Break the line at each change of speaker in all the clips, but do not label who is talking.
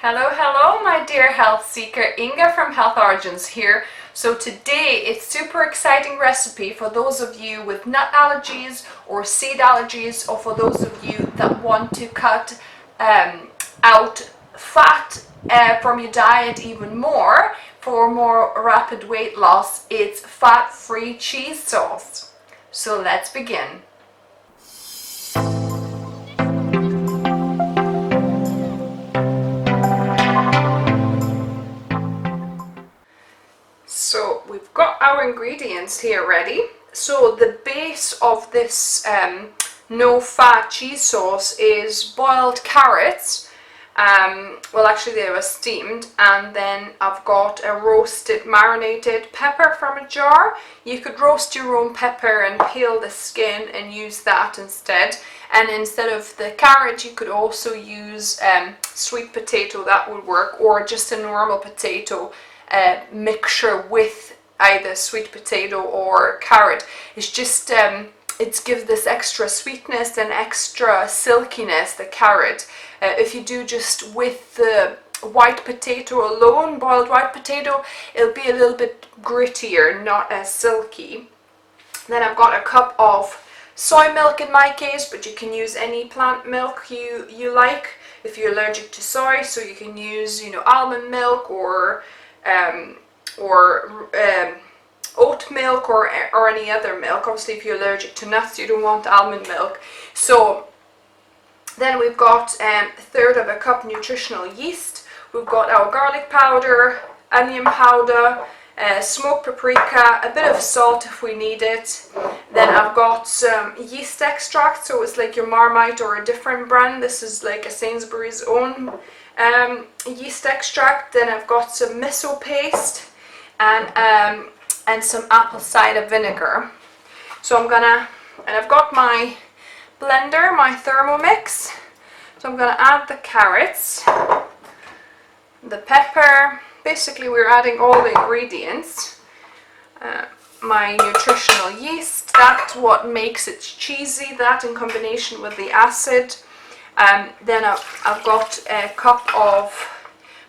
Hello, hello, my dear health seeker. Inga from Health Origins here. So today it's super exciting recipe for those of you with nut allergies or seed allergies, or for those of you that want to cut out fat from your diet even more for more rapid weight loss. It's fat-free cheese sauce. So let's begin. So we've got our ingredients here ready. So the base of this no-fat cheese sauce is boiled carrots. Well, actually they were steamed, and then I've got a roasted marinated pepper from a jar. You could roast your own pepper and peel the skin and use that instead. And instead of the carrot, you could also use sweet potato. That would work, or just a normal potato mixture with either sweet potato or carrot. It's just it gives this extra sweetness and extra silkiness, the carrot. If you do just with the white potato alone, boiled white potato, it'll be a little bit grittier, not as silky. Then I've got a cup of soy milk in my case, but you can use any plant milk you like if you're allergic to soy. So you can use, almond milk or oat milk or any other milk. Obviously, if you're allergic to nuts, you don't want almond milk. So then we've got a third of a cup nutritional yeast. We've got our garlic powder, onion powder, smoked paprika, a bit of salt if we need it. Then I've got some yeast extract, so it's like your Marmite or a different brand. This is like a Sainsbury's own yeast extract. Then I've got some miso paste and some apple cider vinegar. So I've got my blender, my Thermomix. So I'm gonna add the carrots, the pepper. Basically, we're adding all the ingredients. My nutritional yeast, that's what makes it cheesy, that in combination with the acid. Then I've got a cup of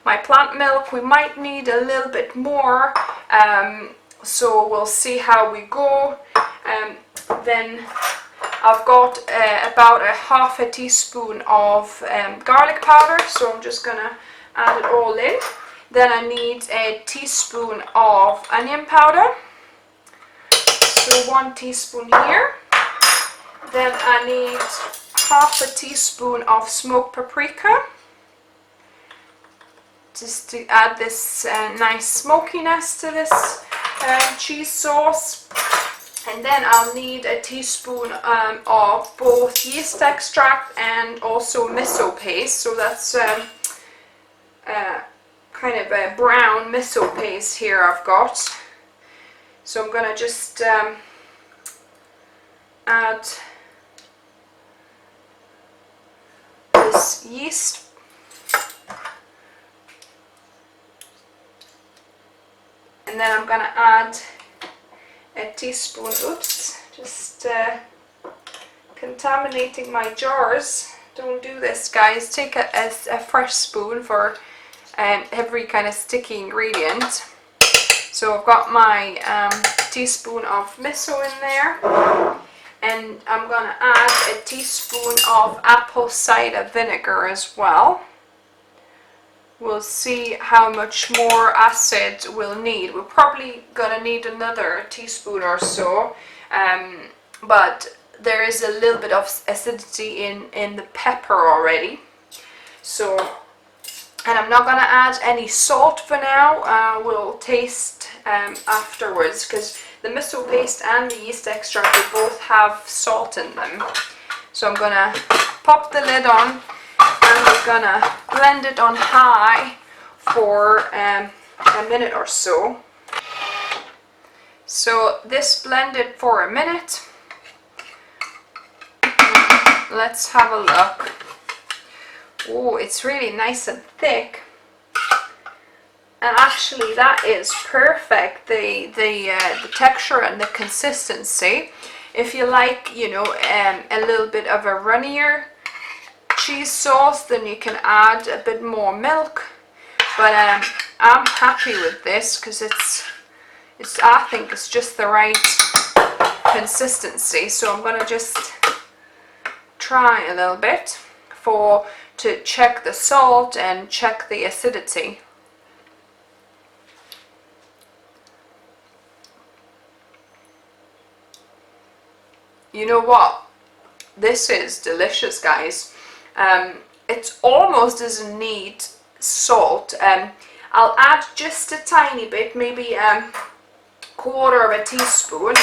my plant milk. We might need a little bit more, so we'll see how we go. Then I've got about a half a teaspoon of garlic powder, so I'm just gonna add it all in. Then I need a teaspoon of onion powder, so 1 teaspoon here. Then I need half a teaspoon of smoked paprika, just to add this nice smokiness to this cheese sauce. And then I'll need a teaspoon of both yeast extract and also miso paste. So that's kind of a brown miso paste here I've got. So I'm gonna just add this yeast. And then I'm gonna add a teaspoon, just contaminating my jars. Don't do this, guys. Take a fresh spoon for every kind of sticky ingredient. So I've got my teaspoon of miso in there, and I'm gonna add a teaspoon of apple cider vinegar as well. We'll see how much more acid we'll need. We're probably gonna need another teaspoon or so, but there is a little bit of acidity in the pepper already. So, and I'm not gonna add any salt for now. We'll taste afterwards, because the miso paste and the yeast extract, they both have salt in them. So I'm gonna pop the lid on, and we're gonna blend it on high for a minute or so. So this blended for a minute. Let's have a look. Oh, it's really nice and thick. And actually that is perfect, the texture and the consistency. If you like, a little bit of a runnier cheese sauce, then you can add a bit more milk. But I'm happy with this because I think it's just the right consistency. So I'm gonna just try a little bit to check the salt and check the acidity. You know what? This is delicious, guys. It almost doesn't need salt. I'll add just a tiny bit, maybe quarter of a teaspoon,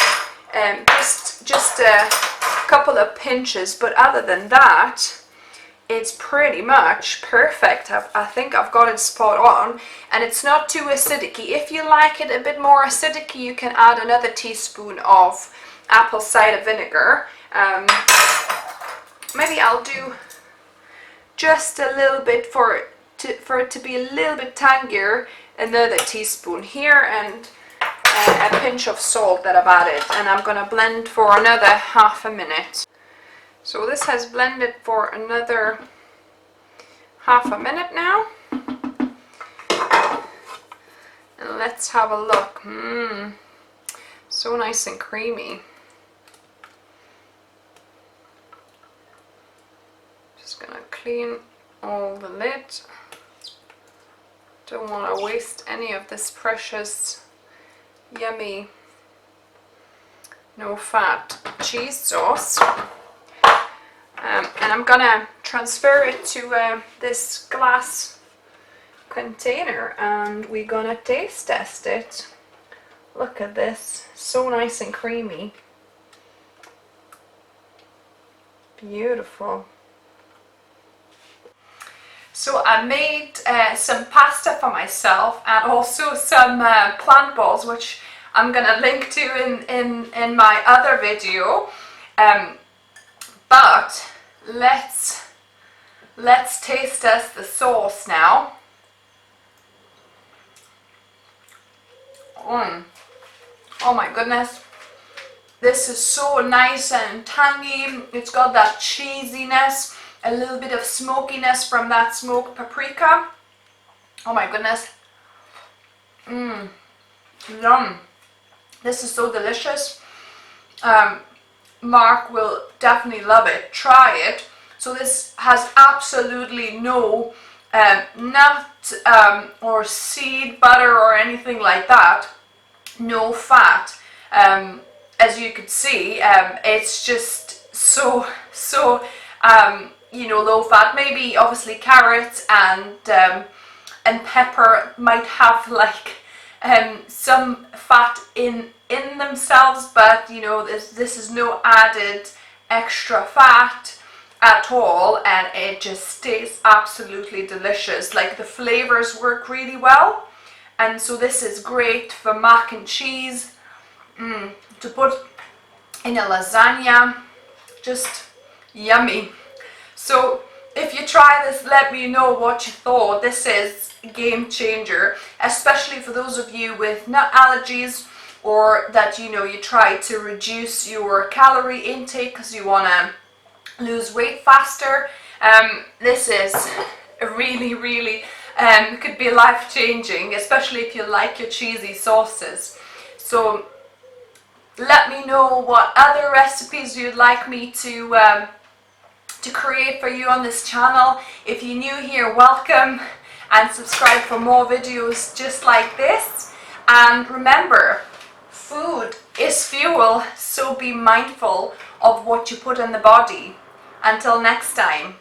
just a couple of pinches, but other than that, it's pretty much perfect. I think I've got it spot on, and it's not too acidic. If you like it a bit more acidic, you can add another teaspoon of apple cider vinegar. Maybe I'll do just a little bit for it to be a little bit tangier, another teaspoon here, and a pinch of salt that I've added, and I'm gonna blend for another half a minute. So this has blended for another half a minute now, and let's have a look. So nice and creamy. Just gonna clean all the lid. Don't want to waste any of this precious, yummy, no fat cheese sauce. And I'm gonna transfer it to this glass container, and we're gonna taste test it. Look at this, so nice and creamy. Beautiful. So I made some pasta for myself, and also some plant balls, which I'm gonna link to in my other video. But let's taste test the sauce now. Oh my goodness, this is so nice and tangy. It's got that cheesiness, a little bit of smokiness from that smoked paprika. Oh my goodness. Yum. This is so delicious. Mark will definitely love it. Try it. So this has absolutely no nut or seed butter or anything like that. No fat. As you could see, it's just so you know, low fat. Maybe obviously carrots and pepper might have like some fat in themselves, but you know, this is no added extra fat at all, and it just tastes absolutely delicious. Like, the flavors work really well, and so this is great for mac and cheese, to put in a lasagna. Just yummy. So if you try this, let me know what you thought. This is a game changer, especially for those of you with nut allergies, or that, you know, you try to reduce your calorie intake because you want to lose weight faster. This is really could be life changing, especially if you like your cheesy sauces. So let me know what other recipes you'd like me to create for you on this channel. If you're new here, welcome, and subscribe for more videos just like this. And remember, food is fuel, so be mindful of what you put in the body. Until next time.